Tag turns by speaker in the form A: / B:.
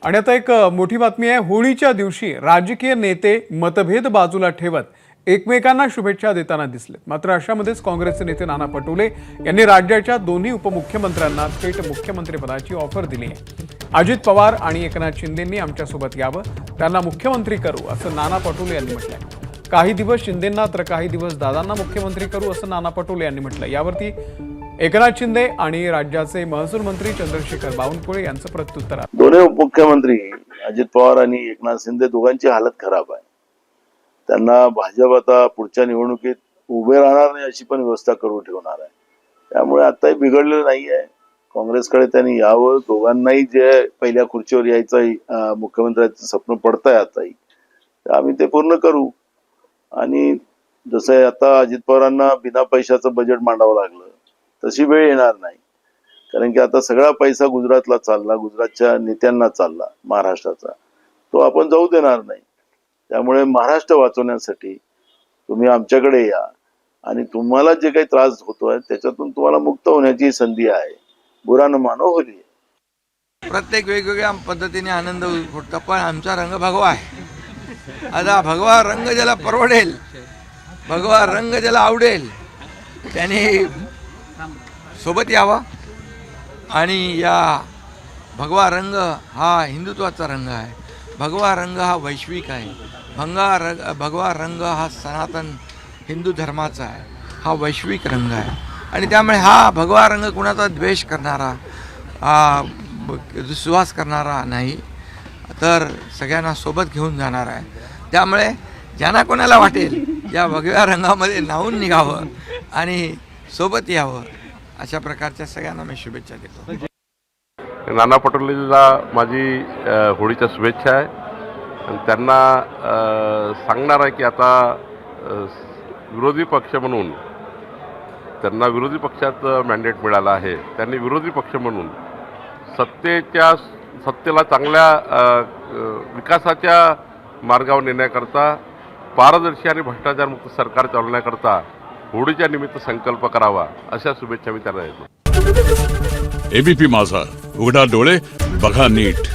A: आणि आता एक मोठी बातमी आहे। होळीच्या दिवशी राजकीय नेते मतभेद बाजूला ठेवत एकमेकांना शुभेच्छा देताना दिसले। मात्र अशामध्येच काँग्रेसचे नेते नाना पटोले यांनी राज्याच्या दोन्ही उपमुख्यमंत्र्यांना थेट मुख्यमंत्रीपदाची ऑफर दिली आहे। अजित पवार आणि एकनाथ शिंदेंनी आमच्यासोबत यावं, त्यांना मुख्यमंत्री करू असं नाना पटोले यांनी म्हटलंय। काही दिवस शिंदेंना तर काही दिवस दादांना मुख्यमंत्री करू असं नाना पटोले यांनी म्हटलं। यावरती एकनाथ शिंदे आणि राज्याचे महसूल मंत्री चंद्रशेखर बावनकुळे यांचं प्रत्युत्तर आहे।
B: दोन्ही उपमुख्यमंत्री अजित पवार आणि एकनाथ शिंदे दोघांची हालत खराब आहे। त्यांना भाजप आता पुढच्या निवडणुकीत उभे राहणार नाही अशी पण व्यवस्था करून ठेवणार आहे। त्यामुळे आताही बिघडलेलं नाहीये। काँग्रेसकडे त्यांनी यावं, दोघांनाही जे पहिल्या खुर्चीवर यायचं मुख्यमंत्र्यांचं स्वप्न पडतंय आताही, आम्ही ते पूर्ण करू। आणि जसं आता अजित पवारांना बिना पैशाचं बजेट मांडावं लागलं तशी वेळ येणार नाही, कारण की आता सगळा पैसा गुजरातला चालला, गुजरातच्या नेत्यांना चालला महाराष्ट्राचा, तो आपण जाऊ देणार नाही। त्यामुळे महाराष्ट्र वाचवण्यासाठी तुम्ही आमच्याकडे या आणि तुम्हाला जे काही त्रास होतोय त्याच्यातून तुम्हाला मुक्त होण्याची संधी आहे। बुरा न मानो होली।
C: प्रत्येक वेगवेगळ्या पद्धतीने आनंद उठतो, पण आमचा रंग भगवा आहे। आता भगवा रंग ज्याला परवडेल, भगवा रंग ज्याला आवडेल त्याने सोबत यावा। आणि या भगवा रंग हा हिंदुत्वाचा रंग आहे, भगवा रंग हा वैश्विक आहे, भगवा रंग हा सनातन हिंदू धर्माचा आहे, हा वैश्विक रंग आहे। आणि त्यामुळे हा भगवा रंग कुणाचा द्वेष करणारा, दुस्वास करणारा नाही, तर सगळ्यांना सोबत घेऊन जाणार आहे। त्यामुळे ज्यांना कोणाला वाटेल या भगव्या रंगामध्ये न्हावून निघावं आणि सोबत यावं, अशा प्रकारच्या सगळ्यांना मी शुभेच्छा देतो।
D: नाना पटोलेला माझी होळीच्या शुभेच्छा आहे। आणि त्यांना सांगणार आहे की आता विरोधी पक्ष म्हणून त्यांना विरोधी पक्षाचं मॅन्डेट मिळालं आहे। त्यांनी विरोधी पक्ष म्हणून सत्तेला चांगल्या विकासाच्या मार्गावर नेण्याकरता, पारदर्शी आणि भ्रष्टाचारमुक्त सरकार चालवण्याकरता होळीच्या निमित्त संकल्प करावा, अशा शुभेच्छा मी त्यांना देतो।
E: एबीपी माझा, उघडा डोळे बघा नीट।